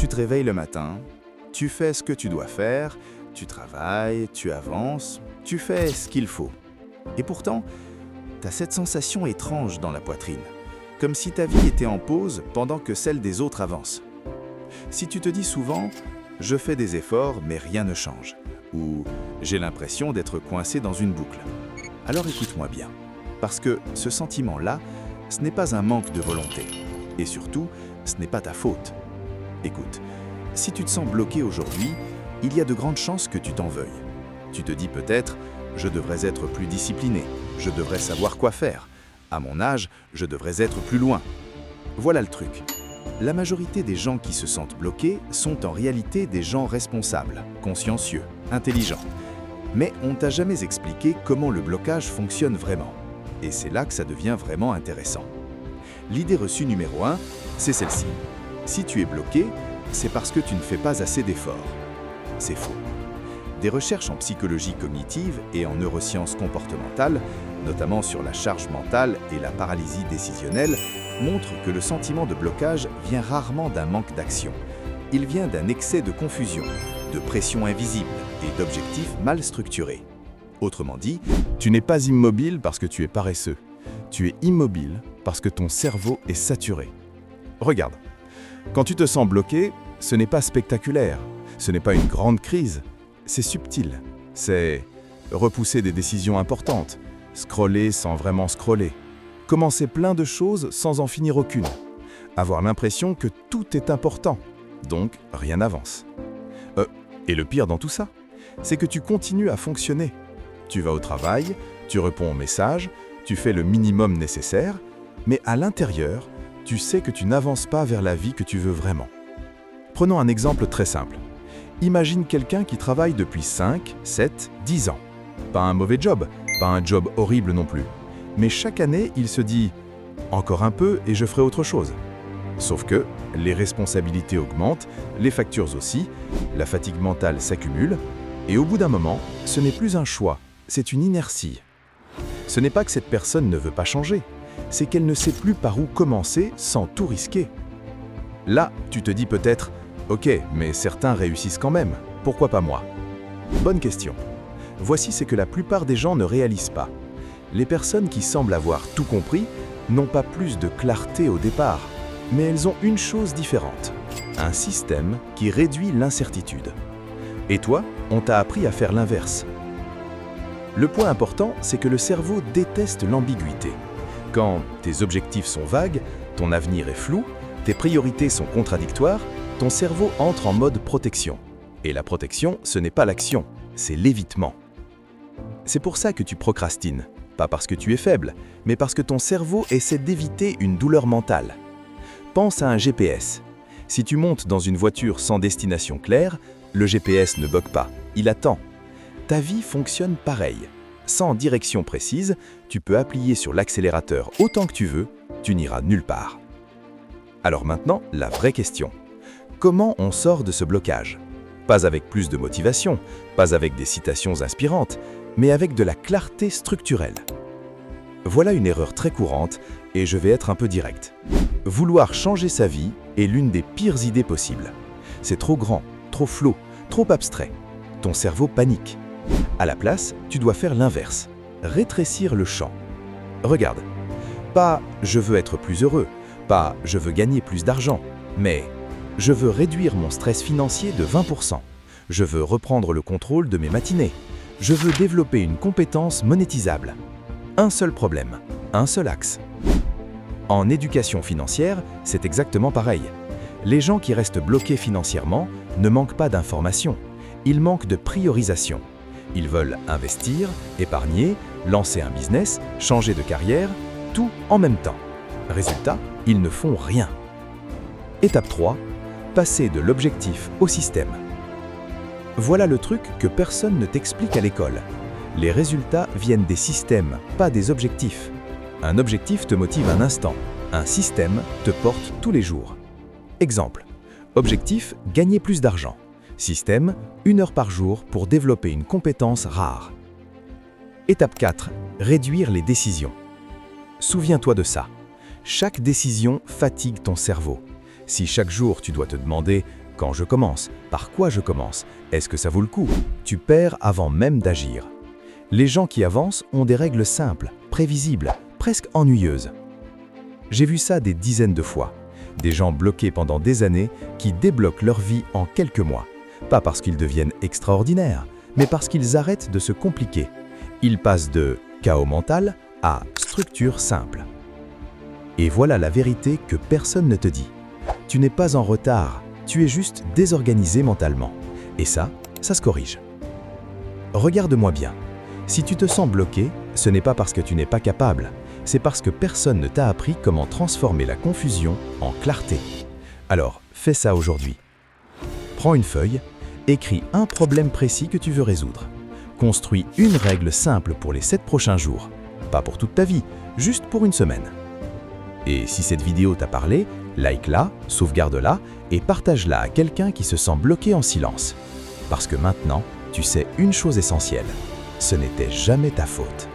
Tu te réveilles le matin, tu fais ce que tu dois faire, tu travailles, tu avances, tu fais ce qu'il faut. Et pourtant, tu as cette sensation étrange dans la poitrine, comme si ta vie était en pause pendant que celle des autres avance. Si tu te dis souvent « je fais des efforts mais rien ne change » ou « j'ai l'impression d'être coincé dans une boucle », alors écoute-moi bien, parce que ce sentiment-là, ce n'est pas un manque de volonté. Et surtout, ce n'est pas ta faute. Écoute, si tu te sens bloqué aujourd'hui, il y a de grandes chances que tu t'en veuilles. Tu te dis peut-être « je devrais être plus discipliné, je devrais savoir quoi faire, à mon âge, je devrais être plus loin ». Voilà le truc. La majorité des gens qui se sentent bloqués sont en réalité des gens responsables, consciencieux, intelligents. Mais on t'a jamais expliqué comment le blocage fonctionne vraiment. Et c'est là que ça devient vraiment intéressant. L'idée reçue numéro 1, c'est celle-ci. Si tu es bloqué, c'est parce que tu ne fais pas assez d'efforts. C'est faux. Des recherches en psychologie cognitive et en neurosciences comportementales, notamment sur la charge mentale et la paralysie décisionnelle, montrent que le sentiment de blocage vient rarement d'un manque d'action. Il vient d'un excès de confusion, de pression invisible et d'objectifs mal structurés. Autrement dit, tu n'es pas immobile parce que tu es paresseux. Tu es immobile parce que ton cerveau est saturé. Regarde, quand tu te sens bloqué, ce n'est pas spectaculaire, ce n'est pas une grande crise, c'est subtil. C'est repousser des décisions importantes, scroller sans vraiment scroller, commencer plein de choses sans en finir aucune, avoir l'impression que tout est important, donc rien n'avance. Et le pire dans tout ça, c'est que tu continues à fonctionner. Tu vas au travail, tu réponds aux messages, tu fais le minimum nécessaire, mais à l'intérieur, tu sais que tu n'avances pas vers la vie que tu veux vraiment. Prenons un exemple très simple. Imagine quelqu'un qui travaille depuis 5, 7, 10 ans. Pas un mauvais job, pas un job horrible non plus. Mais chaque année, il se dit « encore un peu et je ferai autre chose ». Sauf que les responsabilités augmentent, les factures aussi, la fatigue mentale s'accumule, et au bout d'un moment, ce n'est plus un choix, c'est une inertie. Ce n'est pas que cette personne ne veut pas changer, c'est qu'elle ne sait plus par où commencer sans tout risquer. Là, tu te dis peut-être « ok, mais certains réussissent quand même, pourquoi pas moi ?» Bonne question. Voici ce que la plupart des gens ne réalisent pas. Les personnes qui semblent avoir tout compris n'ont pas plus de clarté au départ, mais elles ont une chose différente, un système qui réduit l'incertitude. Et toi, on t'a appris à faire l'inverse. Le point important, c'est que le cerveau déteste l'ambiguïté. Quand tes objectifs sont vagues, ton avenir est flou, tes priorités sont contradictoires, ton cerveau entre en mode protection. Et la protection, ce n'est pas l'action, c'est l'évitement. C'est pour ça que tu procrastines, pas parce que tu es faible, mais parce que ton cerveau essaie d'éviter une douleur mentale. Pense à un GPS. Si tu montes dans une voiture sans destination claire, le GPS ne bug pas, il attend. Ta vie fonctionne pareil. Sans direction précise, tu peux appuyer sur l'accélérateur autant que tu veux, tu n'iras nulle part. Alors maintenant, la vraie question. Comment on sort de ce blocage? Pas avec plus de motivation, pas avec des citations inspirantes, mais avec de la clarté structurelle. Voilà une erreur très courante et je vais être un peu direct. Vouloir changer sa vie est l'une des pires idées possibles. C'est trop grand, trop flou, trop abstrait. Ton cerveau panique. À la place, tu dois faire l'inverse. Rétrécir le champ. Regarde. Pas « je veux être plus heureux », pas « je veux gagner plus d'argent », mais « je veux réduire mon stress financier de 20%. Je veux reprendre le contrôle de mes matinées. Je veux développer une compétence monétisable. » Un seul problème, un seul axe. En éducation financière, c'est exactement pareil. Les gens qui restent bloqués financièrement ne manquent pas d'informations, ils manquent de priorisation. Ils veulent investir, épargner, lancer un business, changer de carrière, tout en même temps. Résultat, ils ne font rien. Étape 3, passer de l'objectif au système. Voilà le truc que personne ne t'explique à l'école. Les résultats viennent des systèmes, pas des objectifs. Un objectif te motive un instant, un système te porte tous les jours. Exemple, objectif, gagner plus d'argent. Système, 1 heure par jour pour développer une compétence rare. Étape 4, réduire les décisions. Souviens-toi de ça. Chaque décision fatigue ton cerveau. Si chaque jour tu dois te demander « quand je commence ? Par quoi je commence ? Est-ce que ça vaut le coup ?» tu perds avant même d'agir. Les gens qui avancent ont des règles simples, prévisibles, presque ennuyeuses. J'ai vu ça des dizaines de fois. Des gens bloqués pendant des années qui débloquent leur vie en quelques mois. Pas parce qu'ils deviennent extraordinaires, mais parce qu'ils arrêtent de se compliquer. Ils passent de chaos mental à structure simple. Et voilà la vérité que personne ne te dit. Tu n'es pas en retard, tu es juste désorganisé mentalement. Et ça se corrige. Regarde-moi bien. Si tu te sens bloqué, ce n'est pas parce que tu n'es pas capable, c'est parce que personne ne t'a appris comment transformer la confusion en clarté. Alors, fais ça aujourd'hui. Prends une feuille, écris un problème précis que tu veux résoudre. Construis une règle simple pour les 7 prochains jours. Pas pour toute ta vie, juste pour une semaine. Et si cette vidéo t'a parlé, like-la, sauvegarde-la et partage-la à quelqu'un qui se sent bloqué en silence. Parce que maintenant, tu sais une chose essentielle. Ce n'était jamais ta faute.